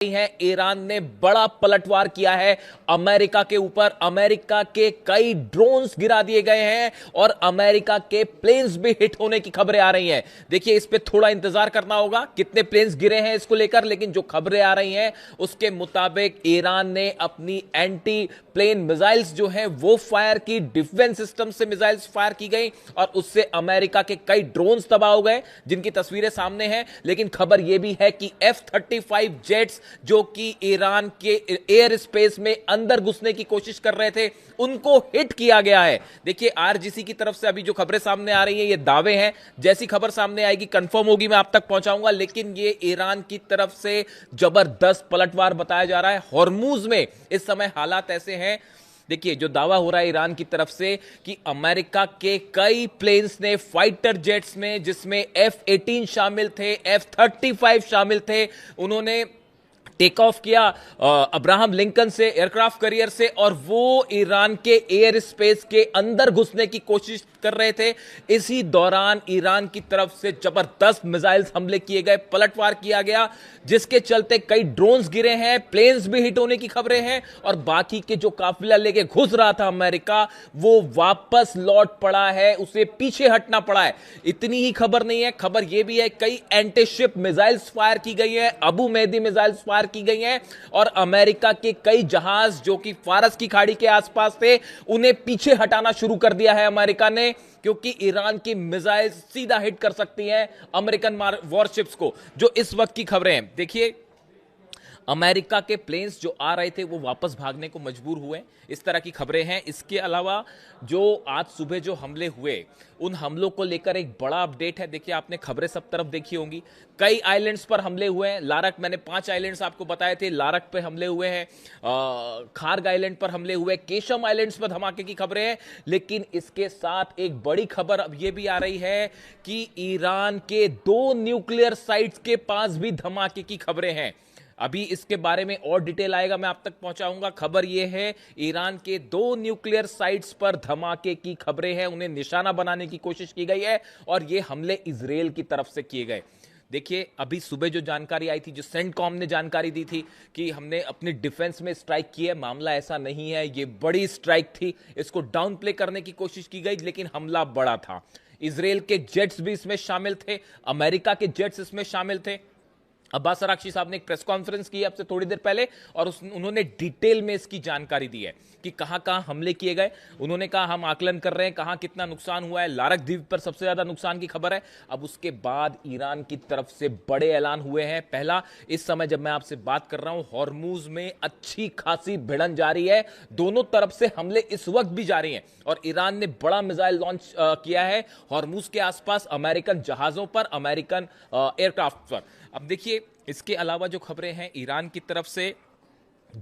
है। ईरान ने बड़ा पलटवार किया है अमेरिका के ऊपर। अमेरिका के कई ड्रोन्स गिरा दिए गए हैं और अमेरिका के प्लेन्स भी हिट होने की खबरें आ रही हैं। देखिए, इस पे थोड़ा इंतजार करना होगा कितने प्लेन्स गिरे हैं इसको लेकर, लेकिन जो खबरें आ रही हैं उसके मुताबिक ईरान ने अपनी एंटी प्लेन मिसाइल्स जो हैं वो फायर की, डिफेंस सिस्टम से मिसाइल्स फायर की गई और उससे अमेरिका के कई ड्रोन्स तबाह हो गए, जिनकी तस्वीरें सामने हैं। लेकिन खबर यह भी है कि F-35 जेट्स जो कि ईरान के एयर स्पेस में अंदर घुसने की कोशिश कर रहे थे, उनको हिट किया गया है। देखिए, आरजीसी की तरफ से अभी जो खबरें सामने आ रही हैं ये दावे हैं, जैसी खबर सामने आएगी कंफर्म होगी मैं आप तक पहुंचाऊंगा। लेकिन ये ईरान की तरफ से जबरदस्त पलटवार बताया जा रहा है। हॉर्मूज में इस समय हालात ऐसे हैं, देखिए जो दावा हो रहा है ईरान की तरफ से कि अमेरिका के कई प्लेन्स ने, फाइटर जेट्स ने, जिसमें F-18 शामिल थे, F-35 शामिल थे, उन्होंने टेक ऑफ किया अब्राहम लिंकन से, एयरक्राफ्ट कैरियर से, और वो ईरान के एयर स्पेस के अंदर घुसने की कोशिश कर रहे थे। इसी दौरान ईरान की तरफ से जबरदस्त मिसाइल्स हमले किए गए, पलटवार किया गया, जिसके चलते कई ड्रोन्स गिरे हैं, प्लेन्स भी हिट होने की खबरें हैं और बाकी के जो काफिला लेके घुस रहा था अमेरिका, वो वापस लौट पड़ा है, उसे पीछे हटना पड़ा है। इतनी ही खबर नहीं है, खबर यह भी है कई एंटी शिप मिसाइल्स फायर की गई है, अबू मेहदी मिसाइल्स फायर की गई हैं और अमेरिका के कई जहाज जो कि फारस की खाड़ी के आसपास थे, उन्हें पीछे हटाना शुरू कर दिया है अमेरिका ने, क्योंकि ईरान की मिसाइल सीधा हिट कर सकती हैं अमेरिकन वॉरशिप्स को। जो इस वक्त की खबरें हैं, देखिए अमेरिका के प्लेन्स जो आ रहे थे वो वापस भागने को मजबूर हुए, इस तरह की खबरें हैं। इसके अलावा जो आज सुबह जो हमले हुए, उन हमलों को लेकर एक बड़ा अपडेट है। देखिए, आपने खबरें सब तरफ देखी होंगी, कई आइलैंड्स पर हमले हुए हैं। लारक, मैंने 5 आइलैंड्स आपको बताए थे, लारक पे हमले हुए हैं, खार्ग आइलैंड पर हमले हुए, केशम आइलैंड्स पर धमाके की खबरें हैं। लेकिन इसके साथ एक बड़ी खबर अब यह भी आ रही है कि ईरान के 2 न्यूक्लियर साइट्स के पास भी धमाके की खबरें हैं। अभी इसके बारे में और डिटेल आएगा, मैं आप तक पहुंचाऊंगा। खबर यह है ईरान के 2 न्यूक्लियर साइट्स पर धमाके की खबरें हैं, उन्हें निशाना बनाने की कोशिश की गई है और यह हमले इजराइल की तरफ से किए गए। देखिए, अभी सुबह जो जानकारी आई थी, जो सेंटकॉम ने जानकारी दी थी कि हमने अपनी डिफेंस में स्ट्राइक की है, मामला ऐसा नहीं है, ये बड़ी स्ट्राइक थी, इसको डाउन प्ले करने की कोशिश की गई, लेकिन हमला बड़ा था। इजराइल के जेट्स भी इसमें शामिल थे, अमेरिका के जेट्स इसमें शामिल थे। अब्बास अराक्ची साहब ने एक प्रेस कॉन्फ्रेंस की आपसे थोड़ी देर पहले और उन्होंने डिटेल में इसकी जानकारी दी है कि कहां-कहां हमले किए गए। उन्होंने कहा हम आकलन कर रहे हैं कहां कितना नुकसान हुआ है। लारक द्वीप पर सबसे ज्यादा नुकसान की खबर है। अब उसके बाद ईरान की तरफ से बड़े ऐलान हुए हैं। पहला, इस समय जब मैं आपसे बात कर रहा हूं, हॉर्मूज में अच्छी खासी भिड़न जारी है, दोनों तरफ से हमले इस वक्त भी जारी हैं और ईरान ने बड़ा मिसाइल लॉन्च किया है हॉर्मूज के आसपास, अमेरिकन जहाजों पर, अमेरिकन एयरक्राफ्ट पर। अब देखिए, इसके अलावा जो खबरें हैं, ईरान की तरफ से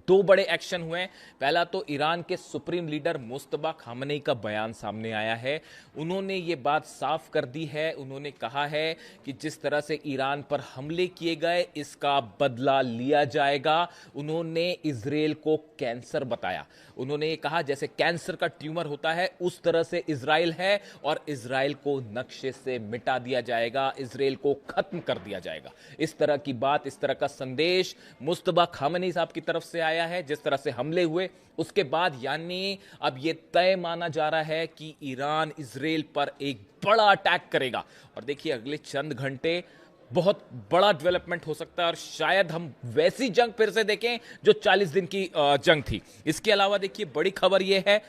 2 बड़े एक्शन हुए हैं। पहला तो ईरान के सुप्रीम लीडर मुस्तफा खामनेई का बयान सामने आया है। उन्होंने ये बात साफ कर दी है, उन्होंने कहा है कि जिस तरह से ईरान पर हमले किए गए, इसका बदला लिया जाएगा। उन्होंने इजराइल को कैंसर बताया। उन्होंने ये कहा जैसे कैंसर का ट्यूमर होता है, उस तरह से इजराइल है और इजराइल को नक्शे से मिटा दिया जाएगा, इजराइल को खत्म कर दिया जाएगा। इस तरह की बात, इस तरह का संदेश मुस्तफा खामनेई साहब की तरफ से आया है। जिस तरह से हमले हुए उसके बाद, यानी अब यह तय माना जा रहा है कि ईरान इजराइल पर एक बड़ा अटैक करेगा। और देखिए, अगले चंद घंटे बहुत बड़ा डेवलपमेंट हो सकता है और शायद हम वैसी जंग फिर से देखें जो 40 दिन की जंग थी। इसके अलावा देखिए, बड़ी खबर यह है,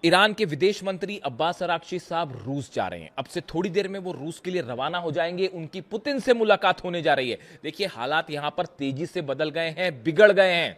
ईरान के विदेश मंत्री अब्बास अराक्ची साहब रूस जा रहे हैं। अब से थोड़ी देर में वो रूस के लिए रवाना हो जाएंगे, उनकी पुतिन से मुलाकात होने जा रही है। देखिए, हालात यहां पर तेजी से बदल गए हैं, बिगड़ गए हैं।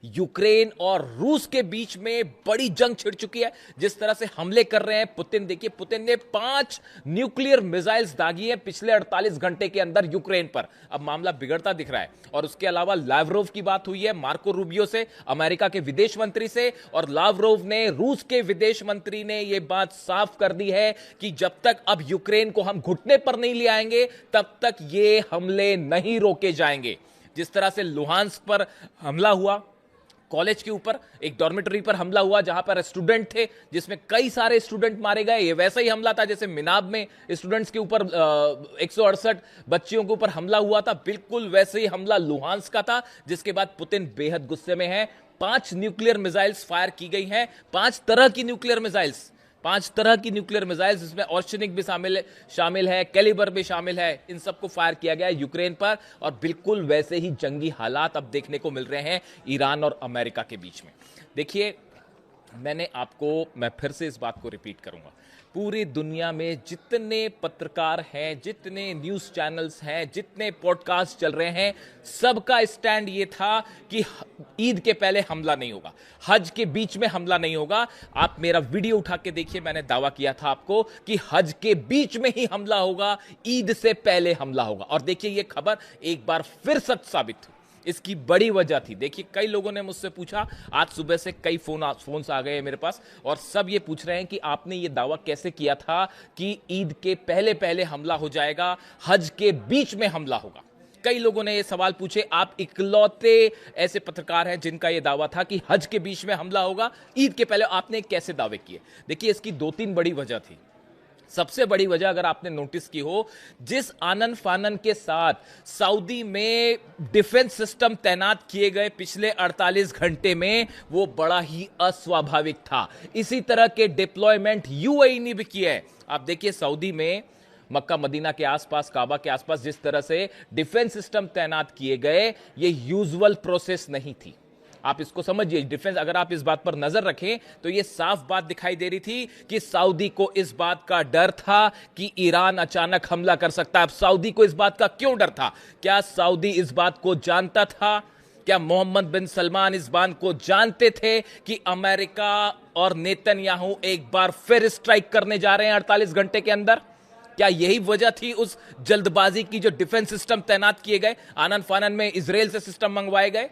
यूक्रेन और रूस के बीच में बड़ी जंग छिड़ चुकी है। जिस तरह से हमले कर रहे हैं पुतिन, देखिए पुतिन ने 5 न्यूक्लियर मिसाइल्स दागी हैं पिछले 48 घंटे के अंदर यूक्रेन पर। अब मामला बिगड़ता दिख रहा है। और उसके अलावा लावरोव की बात हुई है मार्को रूबियो से, अमेरिका के विदेश मंत्री से, और लावरोव ने, रूस के विदेश मंत्री ने यह बात साफ कर दी है कि जब तक अब यूक्रेन को हम घुटने पर नहीं ले आएंगे, तब तक ये हमले नहीं रोके जाएंगे। जिस तरह से लुहांस्क पर हमला हुआ, कॉलेज के ऊपर एक डॉर्मेटरी पर हमला हुआ जहां पर स्टूडेंट थे, जिसमें कई सारे स्टूडेंट मारे गए। ये वैसा ही हमला था जैसे मिनाब में स्टूडेंट्स के ऊपर 168 बच्चियों के ऊपर हमला हुआ था, बिल्कुल वैसे ही हमला लुहांस का था, जिसके बाद पुतिन बेहद गुस्से में है। 5 न्यूक्लियर मिसाइल्स फायर की गई हैं, 5 तरह की न्यूक्लियर मिसाइल्स, 5 तरह की न्यूक्लियर मिसाइल्स, जिसमें ऑर्शनिक भी शामिल है, कैलिबर भी शामिल है। इन सबको फायर किया गया है यूक्रेन पर, और बिल्कुल वैसे ही जंगी हालात अब देखने को मिल रहे हैं ईरान और अमेरिका के बीच में। देखिए, मैं फिर से इस बात को रिपीट करूंगा, पूरी दुनिया में जितने पत्रकार हैं, जितने न्यूज़ चैनल्स हैं, जितने पॉडकास्ट चल रहे हैं, सबका स्टैंड ये था कि ईद के पहले हमला नहीं होगा, हज के बीच में हमला नहीं होगा। आप मेरा वीडियो उठा के देखिए, मैंने दावा किया था आपको कि हज के बीच में ही हमला होगा, ईद से पहले हमला होगा। और देखिए, ये खबर एक बार फिर सच साबित हुई। इसकी बड़ी वजह थी, देखिए, कई लोगों ने मुझसे पूछा, आज सुबह से कई फोन्स आ गए मेरे पास, और सब ये पूछ रहे हैं कि आपने ये दावा कैसे किया था कि ईद के पहले पहले हमला हो जाएगा, हज के बीच में हमला होगा। कई लोगों ने ये सवाल पूछे। आप इकलौते ऐसे पत्रकार हैं जिनका ये दावा था कि हज के बीच में हमला होगा, ईद के पहले आपने कैसे दावे किए? देखिए, इसकी 2-3 बड़ी वजह थी। सबसे बड़ी वजह, अगर आपने नोटिस की हो, जिस आनन फानन के साथ सऊदी में डिफेंस सिस्टम तैनात किए गए पिछले 48 घंटे में, वो बड़ा ही अस्वाभाविक था। इसी तरह के डिप्लॉयमेंट यूएई ने भी किए हैं। आप देखिए, सऊदी में मक्का मदीना के आसपास, काबा के आसपास जिस तरह से डिफेंस सिस्टम तैनात किए गए, ये यूजुअल प्रोसेस नहीं थी। आप इसको समझिए, डिफेंस, अगर आप इस बात पर नजर रखें तो ये साफ बात दिखाई दे रही थी कि सऊदी को इस बात का डर था कि ईरान अचानक हमला कर सकता है। अब सऊदी को इस बात का क्यों डर था? क्या सऊदी इस बात को जानता था? क्या मोहम्मद बिन सलमान इस बात को जानते थे कि अमेरिका और नेतन्याहू एक बार फिर स्ट्राइक करने जा रहे हैं 48 घंटे के अंदर? क्या यही वजह थी उस जल्दबाजी की जो डिफेंस सिस्टम तैनात किए गए, आनन फानन में इजराइल से सिस्टम मंगवाए गए?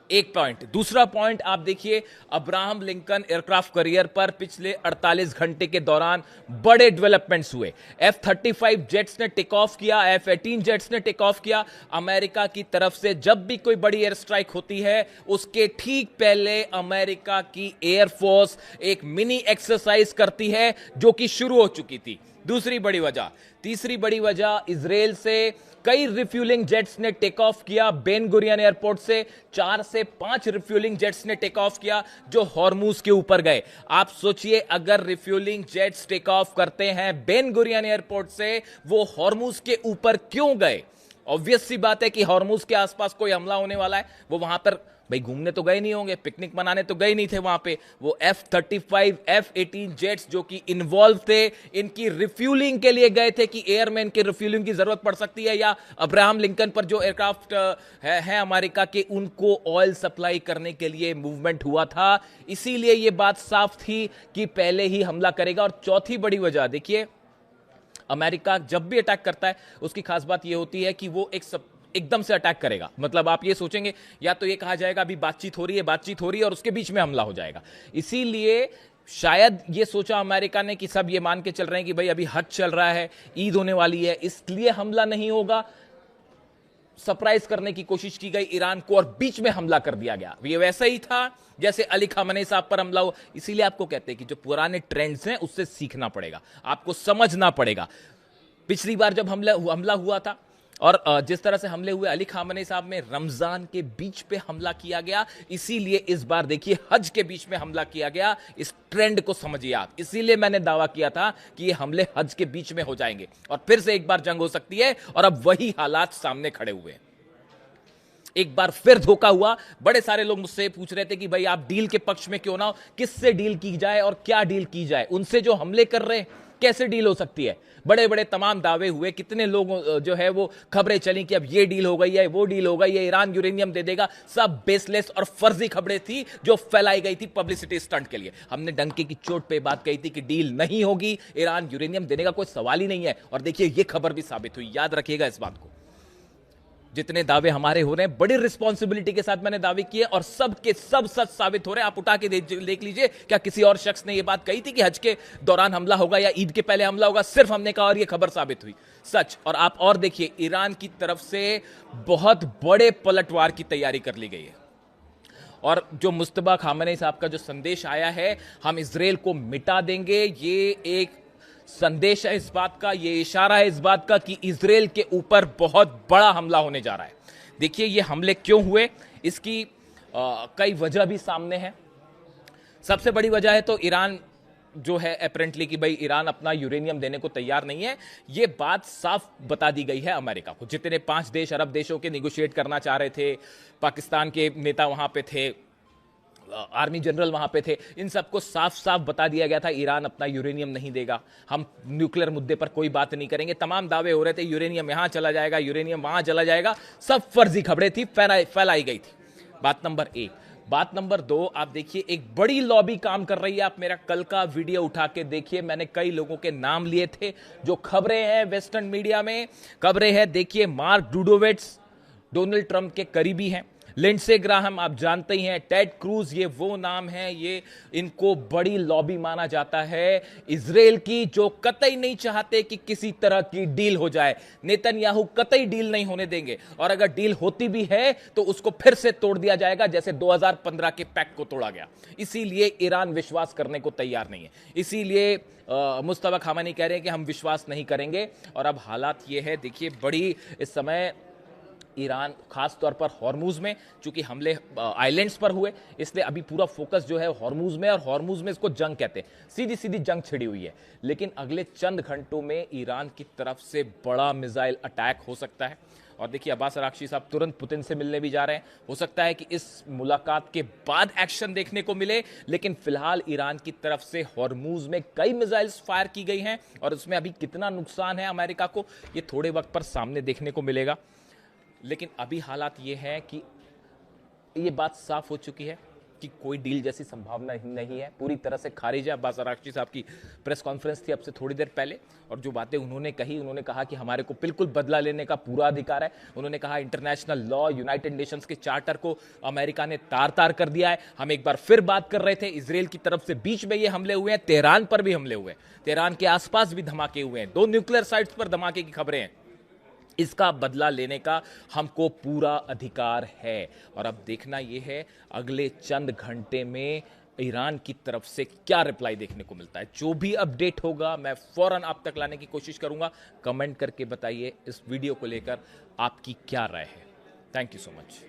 एक पॉइंट। दूसरा पॉइंट आप देखिए, अब्राहम लिंकन एयरक्राफ्ट कैरियर पर पिछले 48 घंटे के दौरान बड़े डेवलपमेंट्स हुए। F-35 जेट्स ने टेक ऑफ किया, F-18 जेट्स ने टेक ऑफ किया। अमेरिका की तरफ से जब भी कोई बड़ी एयर स्ट्राइक होती है, उसके ठीक पहले अमेरिका की एयरफोर्स एक मिनी एक्सरसाइज करती है, जो कि शुरू हो चुकी थी। दूसरी बड़ी वजह। तीसरी बड़ी वजह, इजराइल से कई रिफ्यूलिंग जेट्स ने टेक ऑफ किया बेन गुरियन एयरपोर्ट से। 4 से 5 रिफ्यूलिंग जेट्स ने टेक ऑफ किया जो हॉर्मुज के ऊपर गए। आप सोचिए, अगर रिफ्यूलिंग जेट्स टेक ऑफ करते हैं बेन गुरियन एयरपोर्ट से, वो हॉर्मुज के ऊपर क्यों गए? ऑब्वियस सी बात है कि हॉर्मुज के आसपास कोई हमला होने वाला है। वो वहां पर भाई घूमने तो गए नहीं होंगे, पिकनिक मनाने तो गए नहीं थे वहां पे। वो F-35 F-18 जेट्स जो कि इन्वॉल्व थे, इनकी रिफ्यूलिंग के लिए गए थे कि एयरमैन की रिफ्यूलिंग की जरूरत पड़ सकती है, या अब्राहम लिंकन पर जो एयरक्राफ्ट है अमेरिका के, उनको ऑयल सप्लाई करने के लिए मूवमेंट हुआ था। इसीलिए यह बात साफ थी कि पहले ही हमला करेगा। और चौथी बड़ी वजह, देखिए, अमेरिका जब भी अटैक करता है, उसकी खास बात यह होती है कि वो एकदम से अटैक करेगा। मतलब आप ये सोचेंगे, या तो ये कहा जाएगा अभी बातचीत हो रही है और उसके बीच में हमला हो जाएगा। इसीलिए शायद ये सोचा अमेरिका ने कि सब ये मान के चल रहे हैं कि भाई अभी हज चल रहा है, ईद होने वाली है, इसलिए हमला नहीं होगा। सरप्राइज करने की कोशिश की गई ईरान को और बीच में हमला कर दिया गया। ये वैसा ही था जैसे अली खामेनी साहब पर हमला हुआ। इसीलिए आपको कहते हैं कि जो पुराने ट्रेंड्स हैं उससे सीखना पड़ेगा, आपको समझना पड़ेगा। पिछली बार जब हमला हुआ था और जिस तरह से हमले हुए अली खामेनी साहब में, रमजान के बीच पे हमला किया गया। इसीलिए इस बार देखिए हज के बीच में हमला किया गया। इस ट्रेंड को समझिए आप। इसीलिए मैंने दावा किया था कि ये हमले हज के बीच में हो जाएंगे और फिर से एक बार जंग हो सकती है। और अब वही हालात सामने खड़े हुए हैं। एक बार फिर धोखा हुआ। बड़े सारे लोग मुझसे पूछ रहे थे कि भाई आप डील के पक्ष में क्यों ना हो, किससे डील की जाए और क्या डील की जाए, उनसे जो हमले कर रहे हैं कैसे डील हो सकती है। बड़े बड़े तमाम दावे हुए, कितने लोग जो है वो खबरें चली कि अब ये डील हो गई है, वो डील हो गई है, ईरान यूरेनियम दे देगा। सब बेसलेस और फर्जी खबरें थी जो फैलाई गई थी पब्लिसिटी स्टंट के लिए। हमने डंके की चोट पे बात कही थी कि डील नहीं होगी, ईरान यूरेनियम देने का कोई सवाल ही नहीं है। और देखिए ये खबर भी साबित हुई। याद रखिएगा इस बात को। जितने दावे हमारे हो रहे हैं बड़ी रिस्पॉन्सिबिलिटी के साथ मैंने दावे किए और सब के सब सच साबित हो रहे हैं। आप उठा के देख लीजिए, क्या किसी और शख्स ने यह बात कही थी कि हज के दौरान हमला होगा या ईद के पहले हमला होगा? सिर्फ हमने कहा और यह खबर साबित हुई सच। और आप और देखिए, ईरान की तरफ से बहुत बड़े पलटवार की तैयारी कर ली गई है। और जो मुस्तबा खामनेई साहब का जो संदेश आया है, हम इजराइल को मिटा देंगे, ये एक संदेश है इस बात का, ये इशारा है इस बात का कि इजराइल के ऊपर बहुत बड़ा हमला होने जा रहा है। देखिए ये हमले क्यों हुए, इसकी कई वजह भी सामने है। सबसे बड़ी वजह है तो ईरान जो है अपेरेंटली कि भाई ईरान अपना यूरेनियम देने को तैयार नहीं है। ये बात साफ बता दी गई है अमेरिका को। जितने 5 देश अरब देशों के निगोशिएट करना चाह रहे थे, पाकिस्तान के नेता वहां पे थे, आर्मी जनरल वहां पे थे, इन सबको साफ साफ बता दिया गया था ईरान अपना यूरेनियम नहीं देगा, हम न्यूक्लियर मुद्दे पर कोई बात नहीं करेंगे। तमाम दावे हो रहे थे यूरेनियम यहां चला जाएगा, यूरेनियम वहां चला जाएगा, सब फर्जी खबरें थी, फैलाई गई थी। बात नंबर 1। बात नंबर 2, आप देखिए एक बड़ी लॉबी काम कर रही है। आप मेरा कल का वीडियो उठा के देखिए, मैंने कई लोगों के नाम लिए थे जो खबरें हैं वेस्टर्न मीडिया में खबरें हैं। देखिए मार्क डूडोविट्स डोनाल्ड ट्रंप के करीबी हैं, लिंडसे ग्राहम आप जानते ही हैं, टेड क्रूज, ये वो नाम है, ये इनको बड़ी लॉबी माना जाता है इजराइल की, जो कतई नहीं चाहते कि किसी तरह की डील हो जाए। नेतन्याहू कतई डील नहीं होने देंगे, और अगर डील होती भी है तो उसको फिर से तोड़ दिया जाएगा जैसे 2015 के पैक्ट को तोड़ा गया। इसीलिए ईरान विश्वास करने को तैयार नहीं है, इसीलिए मुस्तफा खामेनी कह रहे हैं कि हम विश्वास नहीं करेंगे। और अब हालात ये है, देखिए बड़ी इस समय ईरान खास तौर पर हॉर्मुज में, चूंकि हमले आइलैंड्स पर हुए इसलिए अभी पूरा फोकस जो है हॉर्मुज में, और हॉर्मुज में इसको जंग कहते हैं, सीधी सीधी जंग छिड़ी हुई है। लेकिन अगले चंद घंटों में ईरान की तरफ से बड़ा मिसाइल अटैक हो सकता है। और देखिए अब्बास अरागची साहब तुरंत पुतिन से मिलने भी जा रहे हैं, हो सकता है कि इस मुलाकात के बाद एक्शन देखने को मिले। लेकिन फिलहाल ईरान की तरफ से हॉर्मुज में कई मिसाइल्स फायर की गई हैं, और उसमें अभी कितना नुकसान है अमेरिका को, ये थोड़े वक्त पर सामने देखने को मिलेगा। लेकिन अभी हालात ये है कि ये बात साफ हो चुकी है कि कोई डील जैसी संभावना नहीं है, पूरी तरह से खारिज है। अब्बास अरागची साहब की प्रेस कॉन्फ्रेंस थी अब से थोड़ी देर पहले, और जो बातें उन्होंने कही, उन्होंने कहा कि हमारे को बिल्कुल बदला लेने का पूरा अधिकार है। उन्होंने कहा इंटरनेशनल लॉ, यूनाइटेड नेशंस के चार्टर को अमेरिका ने तार तार कर दिया है। हम एक बार फिर बात कर रहे थे, इजराइल की तरफ से बीच में ये हमले हुए हैं, तेहरान पर भी हमले हुए हैं, तेहरान के आसपास भी धमाके हुए हैं, 2 न्यूक्लियर साइट्स पर धमाके की खबरें हैं। इसका बदला लेने का हमको पूरा अधिकार है। और अब देखना यह है अगले चंद घंटे में ईरान की तरफ से क्या रिप्लाई देखने को मिलता है। जो भी अपडेट होगा मैं फौरन आप तक लाने की कोशिश करूंगा। कमेंट करके बताइए इस वीडियो को लेकर आपकी क्या राय है। Thank you so much.